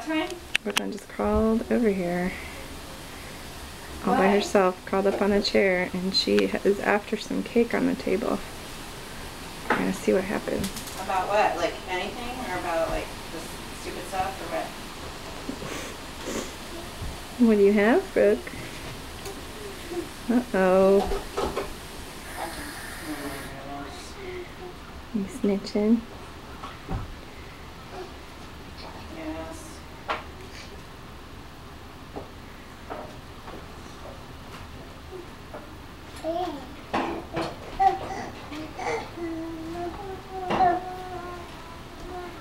time? Brooklyn just crawled over here. All by herself, crawled up on a chair, and she is after some cake on the table. We're gonna see what happens. About what? Like anything? Or about like just stupid stuff or what? What do you have, Brooke? Uh-oh. You snitching? Yes.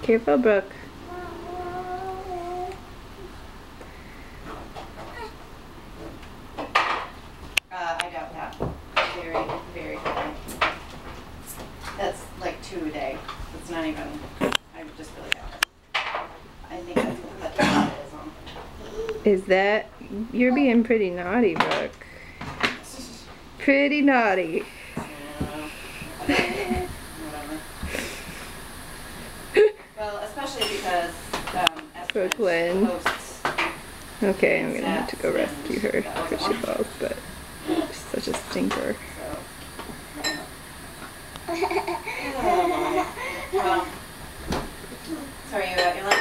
Careful, Brooke. I doubt that. Very, very high. That's like 2 a day. It's not even, I just really doubt it. I think that's what that is. Is that... You're being pretty naughty, Brooke. Pretty naughty. Whatever. Well, especially because Brooklyn. hosts. Okay, I'm gonna have to go rescue her if she falls, but she's such a stinker. Well, sorry, you got your lunch?